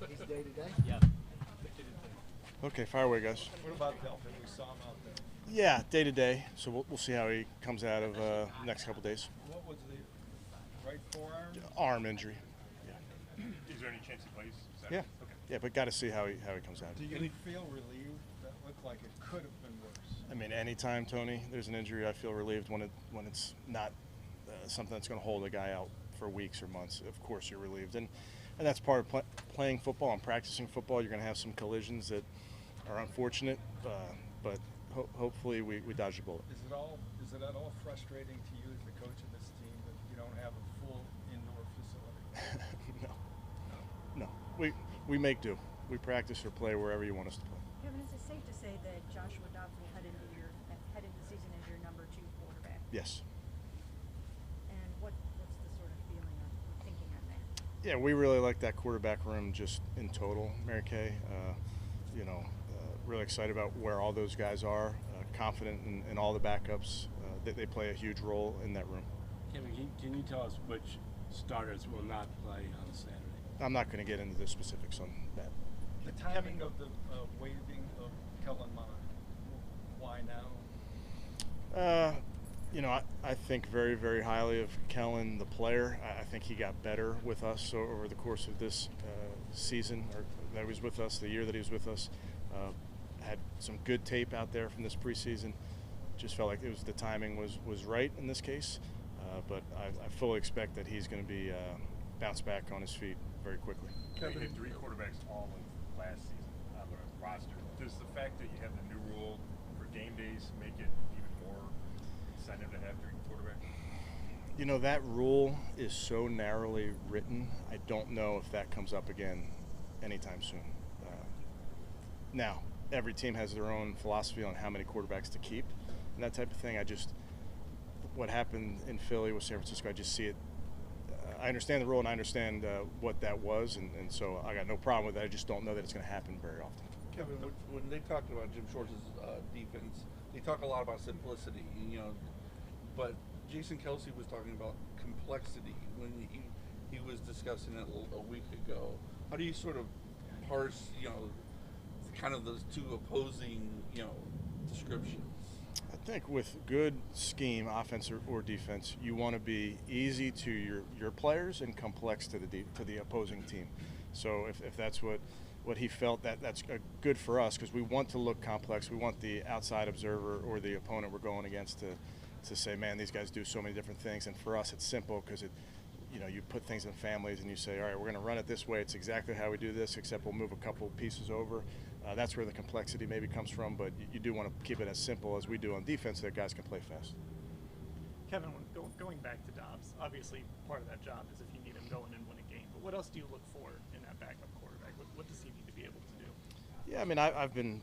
He's day to day? Yeah. Okay, fire away, guys. What about Delphin? We saw him out there. Yeah, day to day. So we'll see how he comes out of next couple days. What was the right forearm? Arm injury. Yeah. Is there any chance he plays Saturday? Yeah. Okay. Yeah, but got to see how he comes out. Do you feel relieved? That looked like it could have been worse. I mean, anytime, Tony, there's an injury, I feel relieved when it's not something that's going to hold a guy out for weeks or months. Of course, you're relieved, and that's part of playing football and practicing football. You're going to have some collisions that are unfortunate, but hopefully we dodge the bullet. Is it at all frustrating to you as the coach of this team that you don't have a full indoor facility? No. We make do. We practice or play wherever you want us to play. Kevin, is it safe to say that Joshua Dobbs will head into the season as your number 2 quarterback? Yes. And what's the sort of feeling or thinking on that? Yeah, we really like that quarterback room just in total, Mary Kay. Really excited about where all those guys are. Confident in all the backups. They play a huge role in that room. Kevin, can you tell us which starters will not play on Saturday? I'm not going to get into the specifics on that. The timing of the waiving of Kellen Mond. Why now? I think very, very highly of Kellen, the player. I think he got better with us over the course of this season, or that he was with us, the year that he was with us. Had some good tape out there from this preseason. Just felt like the timing was right in this case. But I fully expect that he's going to be bounce back on his feet very quickly. You had 3 quarterbacks all in last season on the roster. Does the fact that you have the new rule for game days make it even more incentive to have 3 quarterbacks? That rule is so narrowly written, I don't know if that comes up again anytime soon. Now, every team has their own philosophy on how many quarterbacks to keep and that type of thing. What happened in Philly with San Francisco, I just see it. I understand the rule and I understand what that was, and so I got no problem with that. I just don't know that it's going to happen very often. Kevin, when they talked about Jim Schwartz's defense, they talk a lot about simplicity, but Jason Kelsey was talking about complexity when he was discussing it a week ago. How do you sort of parse, kind of those two opposing, descriptions? I think with good scheme, offense or defense, you want to be easy to your players and complex to the opposing team. So if that's what he felt, that's good for us because we want to look complex. We want the outside observer or the opponent we're going against to say, man, these guys do so many different things. And for us, it's simple because you put things in families and you say, all right, we're going to run it this way. It's exactly how we do this, except we'll move a couple pieces over. That's where the complexity maybe comes from, but you do want to keep it as simple as we do on defense so that guys can play fast. Kevin, going back to Dobbs, obviously part of that job is if you need him going and win a game, but what else do you look for in that backup quarterback? What does he need to be able to do? Yeah, I mean, I've been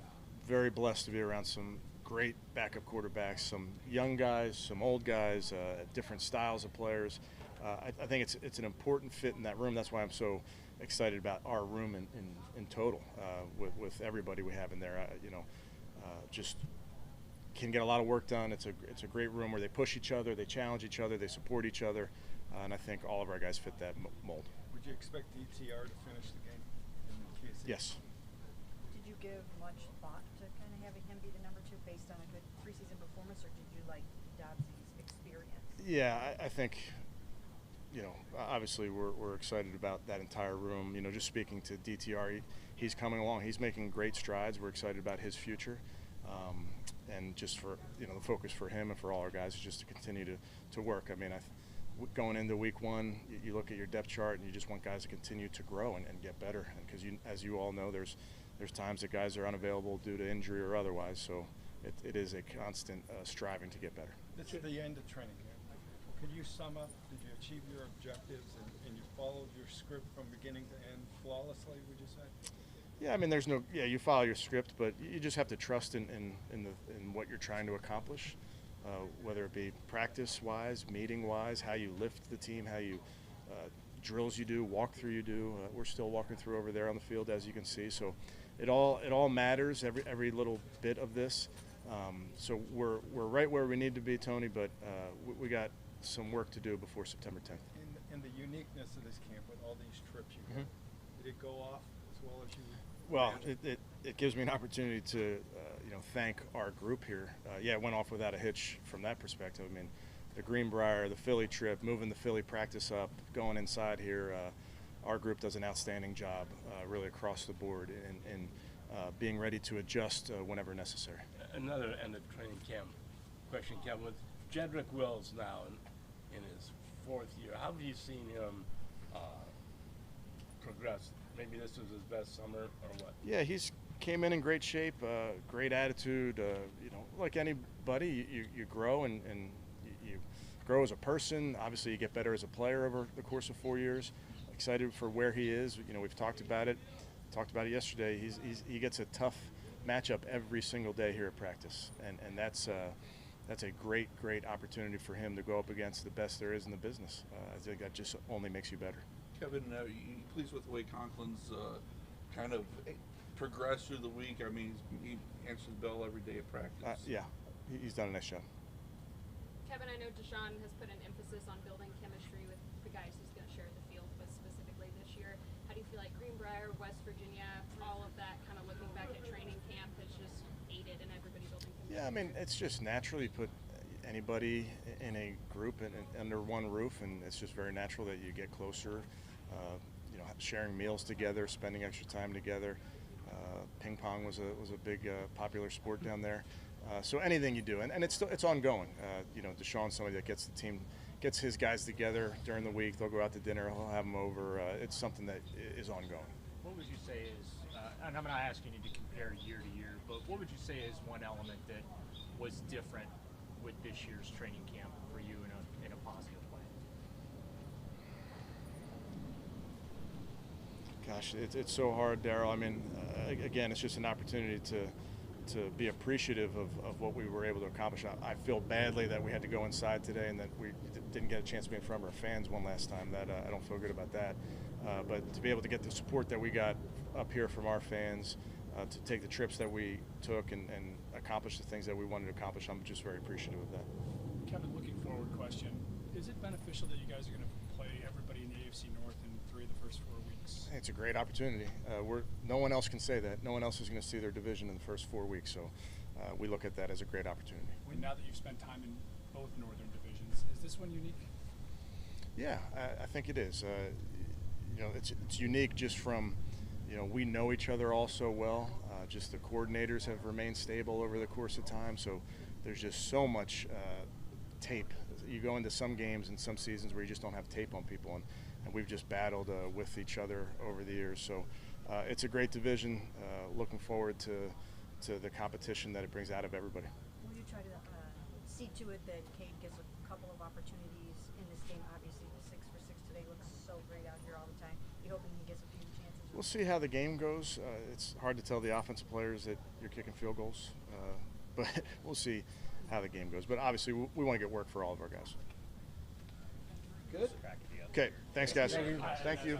very blessed to be around some great backup quarterbacks, some young guys, some old guys, different styles of players. I think it's an important fit in that room. That's why I'm so excited about our room in total with everybody we have in there. Just can get a lot of work done. It's a great room where they push each other, they challenge each other, they support each other, and I think all of our guys fit that mold. Would you expect DTR to finish the game in KC? Yes. Did you give much thought to kind of having him be the number 2 based on a good preseason performance, or did you like Dobbs' experience? Yeah, I think. Obviously we're excited about that entire room. Just speaking to DTR, he's coming along. He's making great strides. We're excited about his future. And just for, the focus for him and for all our guys is just to continue to work. I mean, going into week 1, you look at your depth chart and you just want guys to continue to grow and get better. And because as you all know, there's times that guys are unavailable due to injury or otherwise. So it is a constant striving to get better. This is the end of training camp. Could you sum up, did you achieve your objectives and you followed your script from beginning to end flawlessly, would you say? Yeah, I mean, you follow your script, but you just have to trust in what you're trying to accomplish, whether it be practice-wise, meeting-wise, how you lift the team, how you drills you do, walkthrough you do. We're still walking through over there on the field, as you can see. So it all matters, every little bit of this. So we're right where we need to be, Tony, but we got some work to do before September 10th. And the uniqueness of this camp with all these trips you Mm-hmm. did it go off as well as you? Well, imagined? it gives me an opportunity to thank our group here. Yeah, it went off without a hitch from that perspective. I mean, the Greenbrier, the Philly trip, moving the Philly practice up, going inside here. Our group does an outstanding job, really across the board, in being ready to adjust whenever necessary. Another end of training camp question, Kevin. With Jedrick Wills now in his 4th year, how have you seen him progress? Maybe this was his best summer, or what? Yeah, he's came in great shape, great attitude. Like anybody, you grow and you grow as a person. Obviously, you get better as a player over the course of 4 years. Excited for where he is. We've talked about it. Talked about it yesterday. He gets a tough matchup every single day here at practice, and that's a great opportunity for him to go up against the best there is in the business. I think that just only makes you better. Kevin, you pleased with the way Conklin's kind of progressed through the week? I mean, he answers the bell every day at practice. Yeah, he's done a nice job. Kevin, I know Deshaun has put an emphasis on building chemistry with the guys he's going to share the field with specifically this year. How do you feel like Greenbrier, West Virginia, all of that, kind of looking back at training camp, has just aided in everybody building chemistry? Yeah, I mean, it's just naturally put anybody in a group under one roof, and it's just very natural that you get closer. Sharing meals together, spending extra time together. Ping pong was a big popular sport down there. So anything you do, and it's ongoing. Deshaun's somebody that gets his guys together during the week. They'll go out to dinner. He'll have them over. It's something that is ongoing. What would you say is, and I'm not asking you to compare year to year, but what would you say is one element that was different with this year's training camp for you in a positive way? Gosh, it's so hard, Daryl. I mean, again, it's just an opportunity to be appreciative of what we were able to accomplish. I feel badly that we had to go inside today and that we didn't get a chance to be in front of our fans one last time. That I don't feel good about that. But to be able to get the support that we got up here from our fans, to take the trips that we took and accomplish the things that we wanted to accomplish, I'm just very appreciative of that. Kevin, looking forward question. Is it beneficial that you guys are going to play everybody in the AFC North in 3 of the first 4 weeks? It's a great opportunity. No one else can say that. No one else is going to see their division in the first 4 weeks. So we look at that as a great opportunity. And now that you've spent time in both northern divisions, is this one unique? Yeah, I think it is. It's unique just from, we know each other all so well. Just the coordinators have remained stable over the course of time. So there's just so much tape. You go into some games and some seasons where you just don't have tape on people, and we've just battled with each other over the years. So it's a great division. Looking forward to the competition that it brings out of everybody. Will you try to see to it that Cade gets a couple of opportunities in this game? Obviously, the 6 for 6 today looks so great out here all the time. You hoping he gets a few chances? We'll see how the game goes. It's hard to tell the offensive players that you're kicking field goals, but we'll see how the game goes. But obviously, we want to get work for all of our guys. Good. Okay, thanks, guys. Thank you.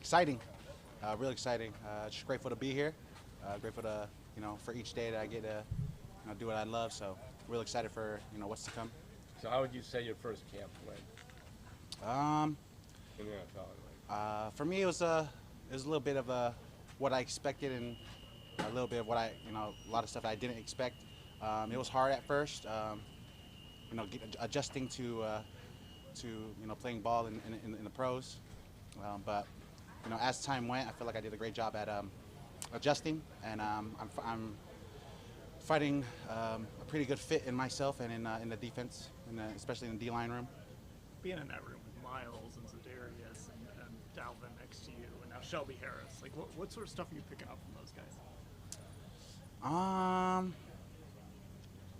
Exciting, really exciting. Just grateful to be here. Grateful to, for each day that I get to, do what I love. So, real excited for, what's to come. So how would you say your first camp went? In the NFL, For me, it was a little bit of what I expected and a little bit of what a lot of stuff I didn't expect. It was hard at first, adjusting to playing ball in the pros. But as time went, I feel like I did a great job at adjusting, and I'm fighting a pretty good fit in myself and in the defense, especially in the D-line room. Being in that room with Miles and Zadarius and Dalvin next to you, and now Shelby Harris, like what sort of stuff are you picking up from those guys?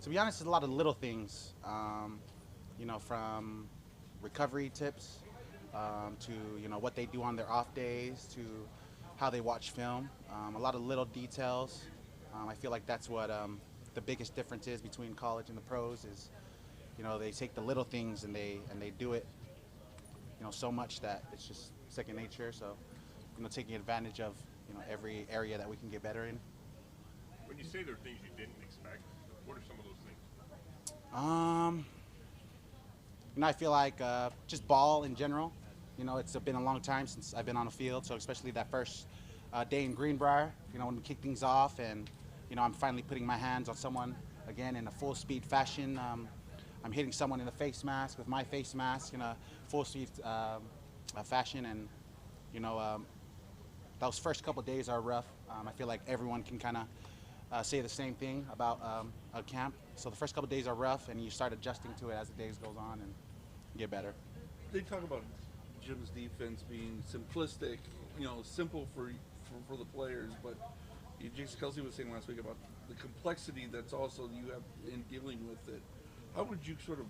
To be honest, it's a lot of little things, from recovery tips to what they do on their off days to how they watch film. A lot of little details. I feel like that's what the biggest difference is between college and the pros is, they take the little things and they do it, so much that it's just second nature. So, taking advantage of, every area that we can get better in. When you say there are things you didn't expect, what are some of those things? I feel like just ball in general. It's been a long time since I've been on the field, so especially that first day in Greenbrier, when we kick things off and, I'm finally putting my hands on someone again in a full speed fashion. I'm hitting someone in the face mask with my face mask in a full speed fashion, and, those first couple of days are rough. I feel like everyone can kind of say the same thing about a camp. So the first couple of days are rough, and you start adjusting to it as the days goes on and get better. They talk about Jim's defense being simplistic, simple for the players, but Jason Kelce was saying last week about the complexity that's also you have in dealing with it. How would you sort of,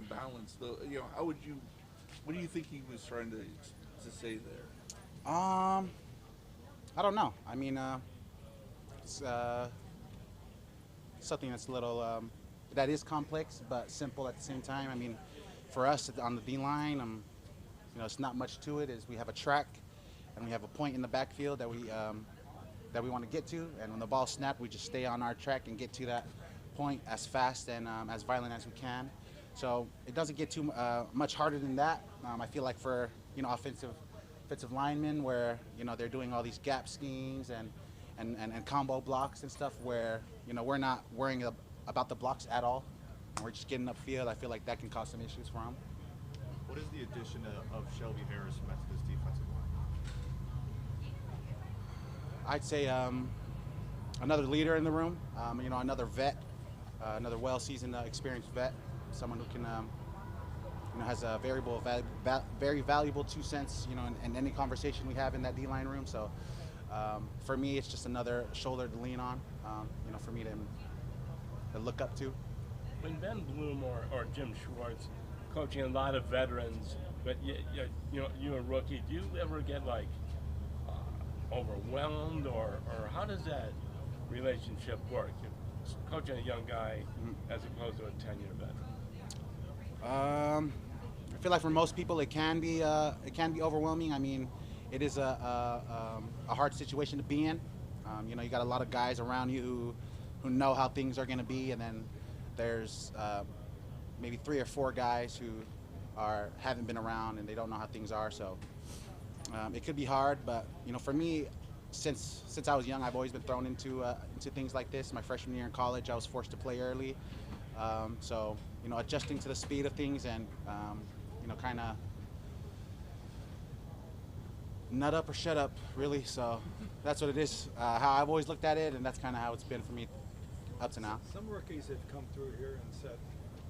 balance the, how would you, what do you think he was trying to say there? I don't know. I mean, it's something that's a little, that is complex but simple at the same time. I mean, for us on the D line, it's not much to it. Is we have a track and we have a point in the backfield that we want to get to, and when the ball snapped, we just stay on our track and get to that point as fast and as violent as we can. So it doesn't get too much harder than that. I feel like for offensive linemen, where they're doing all these gap schemes and combo blocks and stuff, where we're not worrying about the blocks at all. We're just getting upfield. I feel like that can cause some issues for them. What is the addition of Shelby Harris meant to this defensive line? I'd say another leader in the room, another vet, another well-seasoned, experienced vet, someone who can, has a very valuable 2 cents, in any conversation we have in that D-line room. So for me, it's just another shoulder to lean on, for me to look up to. When Ben Bloom or Jim Schwartz coaching a lot of veterans, but you're a rookie, do you ever get overwhelmed, or how does that relationship work? You're coaching a young guy as opposed to a 10-year veteran. I feel like for most people it can be overwhelming. I mean, it is a hard situation to be in. You got a lot of guys around you who know how things are going to be, and then there's maybe 3 or 4 guys who haven't been around and they don't know how things are. So it could be hard, but for me, since I was young, I've always been thrown into things like this. My freshman year in college, I was forced to play early, so adjusting to the speed of things and kind of nut up or shut up, really. So that's what it is. How I've always looked at it, and that's kind of how it's been for me up to now. Some rookies have come through here and said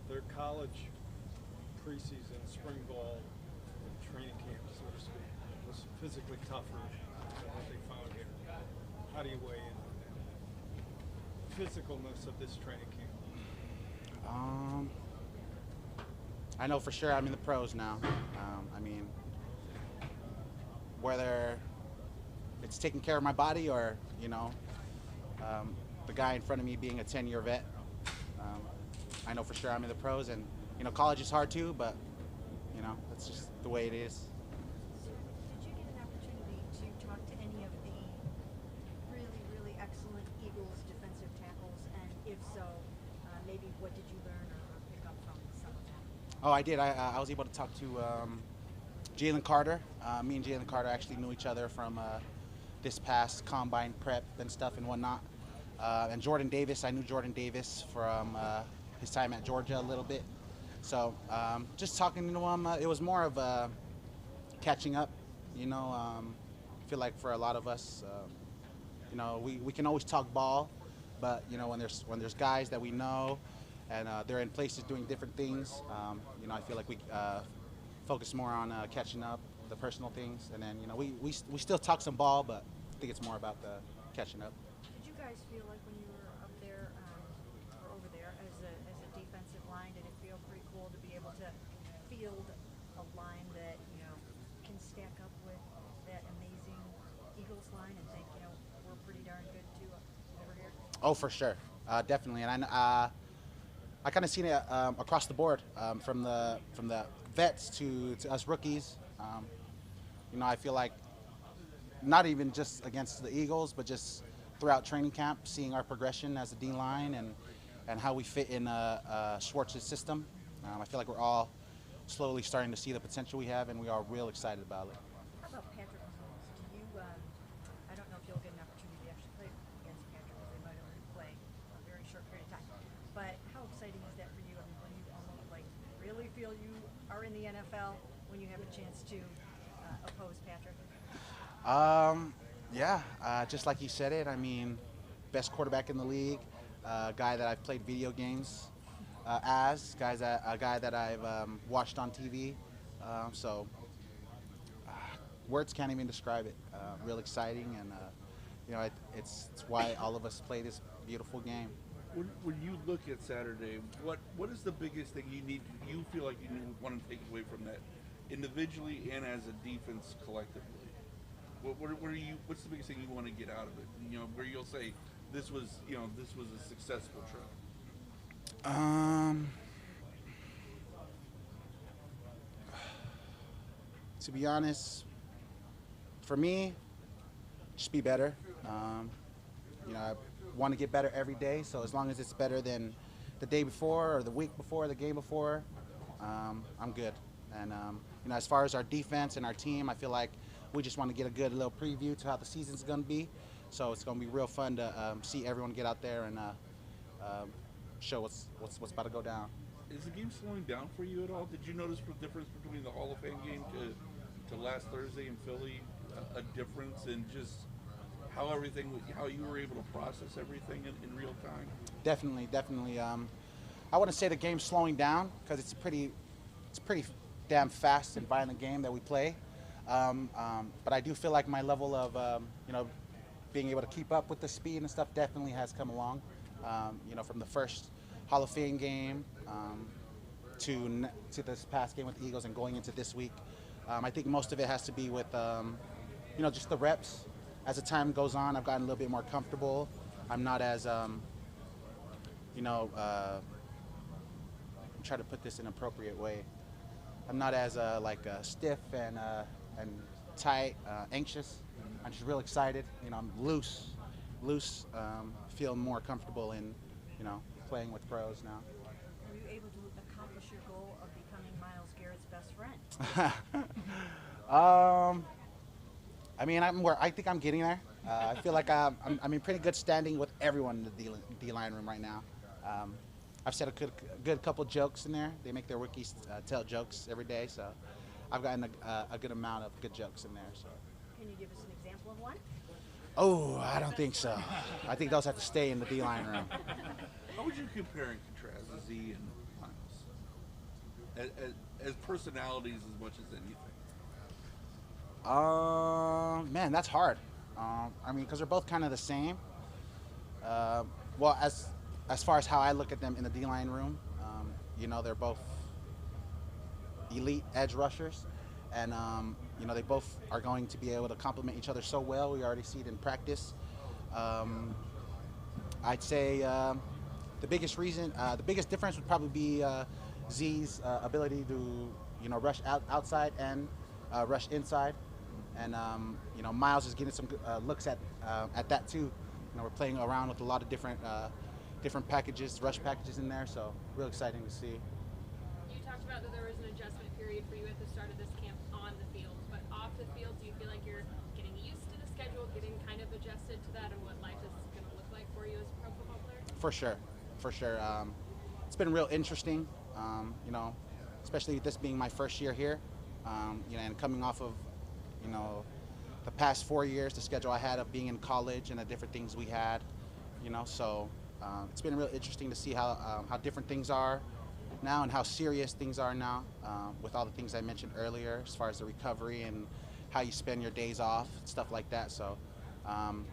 their college preseason, spring ball, training camp, so to speak, was physically tougher than what they found here. How do you weigh in on that? Physicalness of this training camp. I know for sure I'm in the pros now. I mean, whether it's taking care of my body or, the guy in front of me being a 10-year vet, I know for sure I'm in the pros. And, college is hard too, but, that's just the way it is. So, did you get an opportunity to talk to any of the really, really excellent Eagles defensive tackles? And if so, maybe what did you learn or pick up from some of them? Oh, I did. I was able to talk to Jalen Carter. Me and Jalen Carter actually knew each other from this past combine prep and stuff and whatnot. And Jordan Davis, I knew Jordan Davis from his time at Georgia a little bit. So just talking to him, it was more of catching up. I feel like for a lot of us, we can always talk ball, but when there's guys that we know and they're in places doing different things, I feel like we focus more on catching up, the personal things, and then we still talk some ball, but I think it's more about the catching up. Did you guys feel like when you were up there or over there as a defensive line, did it feel pretty cool to be able to field a line that can stack up with that amazing Eagles line and think we're pretty darn good too over here? Oh, for sure, definitely, and I kind of seen it across the board, from the vets to us rookies. I feel like not even just against the Eagles, but just throughout training camp, seeing our progression as a D line and how we fit in Schwartz's system. I feel like we're all slowly starting to see the potential we have, and we are real excited about it. How about Patrick Mahomes? Do you? I don't know if you'll get an opportunity to actually play against Patrick, because they might only play a very short period of time. But how exciting is that for you? I mean, when you almost really feel you are in the NFL when you have a chance to oppose Patrick? Yeah, just like you said it. I mean, best quarterback in the league, guy that I've played video games a guy that I've watched on TV. So words can't even describe it. Real exciting, and it's why all of us play this beautiful game. When you look at Saturday, what is the biggest thing you feel like you want to take away from that, individually and as a defense collectively? What's the biggest thing you want to get out of it? Where you'll say this was a successful trip. To be honest, for me, just be better. I want to get better every day, so as long as it's better than the day before or the week before, the game before, I'm good. And as far as our defense and our team, I feel like we just want to get a good little preview to how the season's going to be. So it's going to be real fun to see everyone get out there and show what's about to go down. Is the game slowing down for you at all? Did you notice the difference between the Hall of Fame game to last Thursday in Philly? A difference in just how you were able to process everything in real time? Definitely. I wouldn't say the game's slowing down, because it's pretty damn fast and violent game that we play. But I do feel like my level of being able to keep up with the speed and stuff definitely has come along. From the first Hall of Fame game to this past game with the Eagles and going into this week. I think most of it has to be with just the reps. As the time goes on, I've gotten a little bit more comfortable. I'm not as I'm trying to put this in an appropriate way. I'm not as stiff and tight, anxious. I'm just real excited. I'm loose. Feel more comfortable in playing with pros now. Were you able to accomplish your goal of becoming Myles Garrett's best friend? I think I'm getting there. I feel like I'm in pretty good standing with everyone in the D-line room right now. I've said a good couple jokes in there. They make their rookies tell jokes every day, so I've gotten a good amount of good jokes in there. So. Can you give us an example of one? Oh, I don't think so. I think those have to stay in the D-line room. How would you compare and contrast Z and Myles? As personalities as much as anything? Man, that's hard. Because they're both kind of the same. Well, as far as how I look at them in the D-line room, they're both elite edge rushers, and they both are going to be able to complement each other so well. We already see it in practice. I'd say the biggest difference would probably be Z's ability to rush outside and rush inside. And Miles is getting some looks at that too. We're playing around with a lot of different packages, rush packages in there. So real exciting to see. You talked about that there was an adjustment period for you at the start of this camp on the field, but off the field, do you feel like you're getting used to the schedule, getting kind of adjusted to that, and what life is going to look like for you as a pro football player? For sure. It's been real interesting, especially this being my first year here, and coming off of, the past 4 years, the schedule I had of being in college and the different things we had, so it's been real interesting to see how different things are now and how serious things are now with all the things I mentioned earlier as far as the recovery and how you spend your days off, stuff like that. So I'm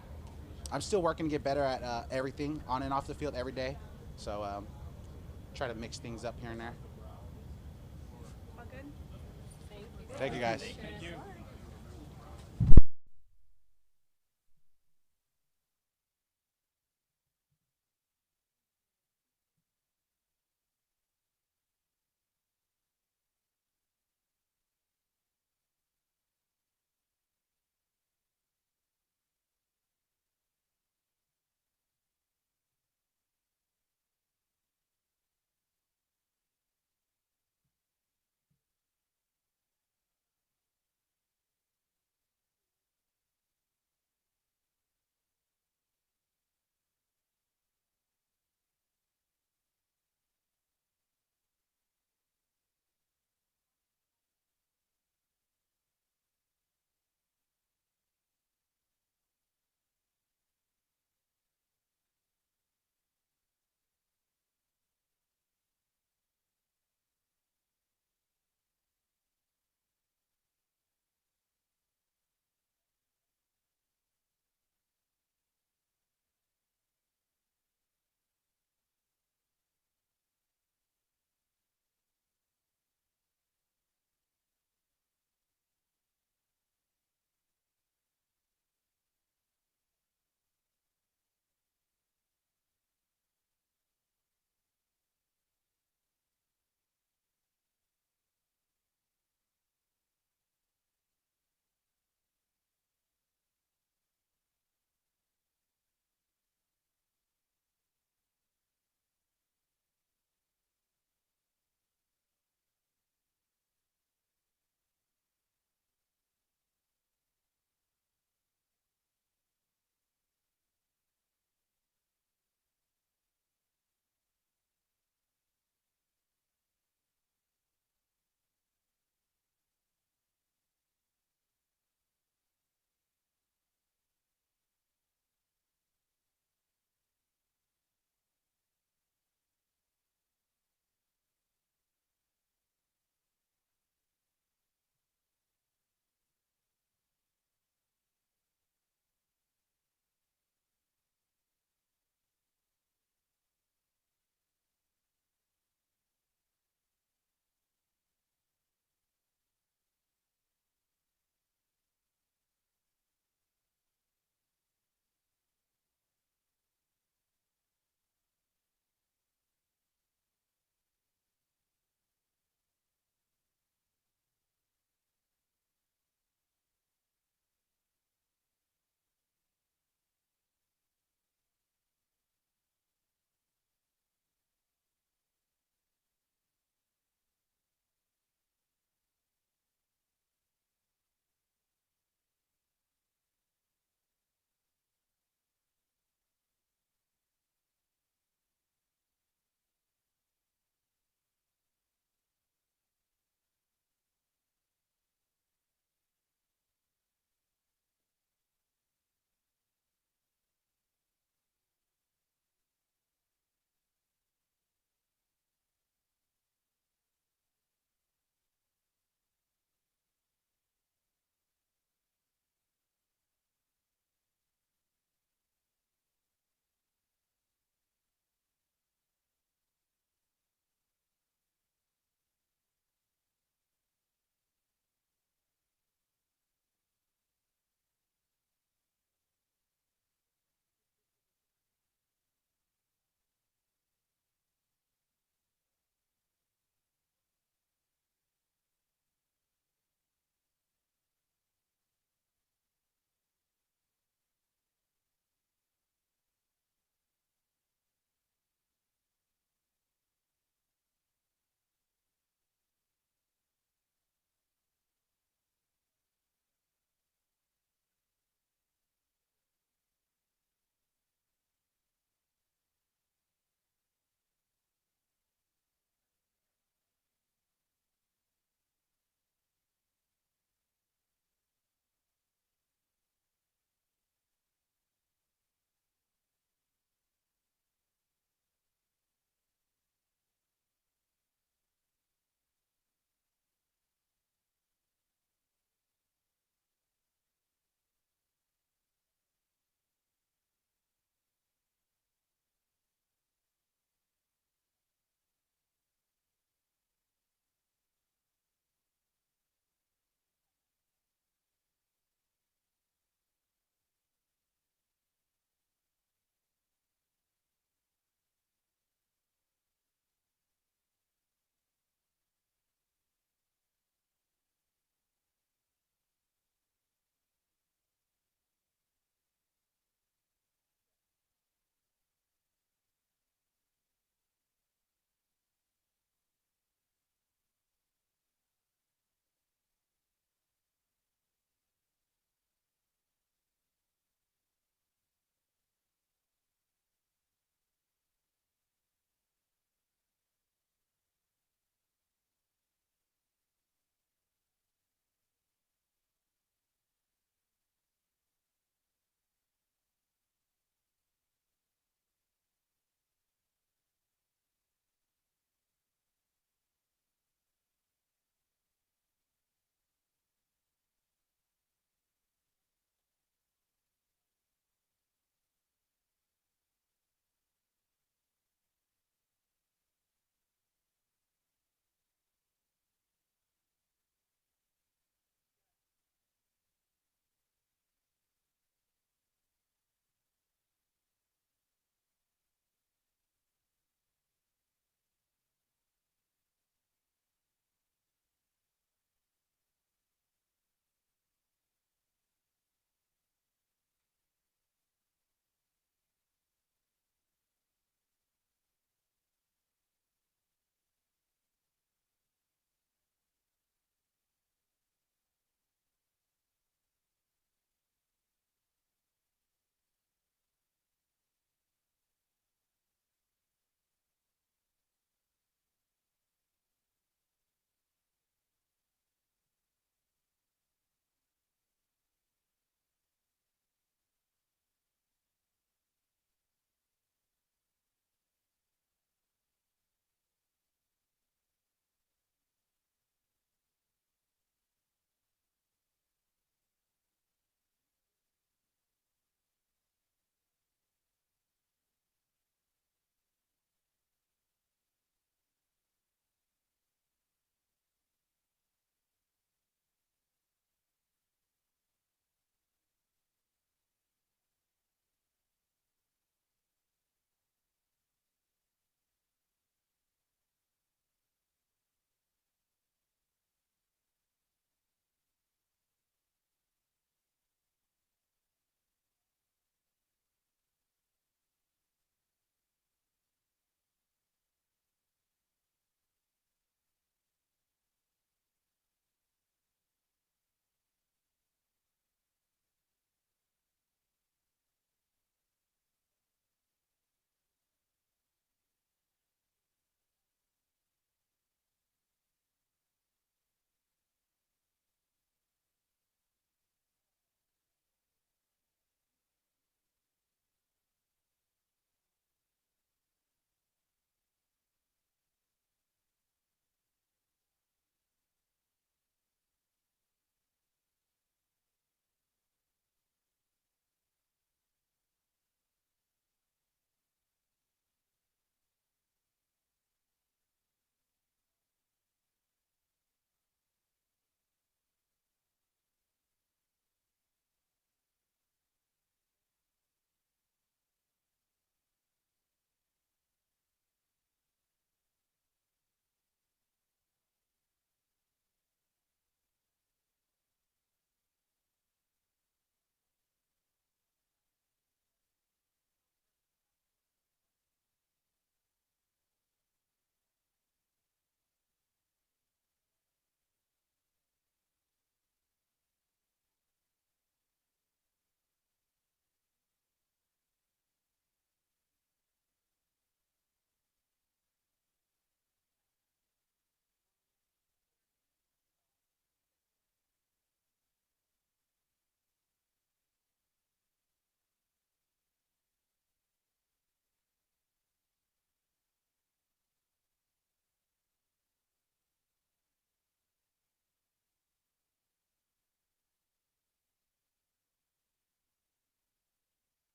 still working to get better at everything on and off the field every day. So try to mix things up here and there. All good? Thank you, guys. Thank you.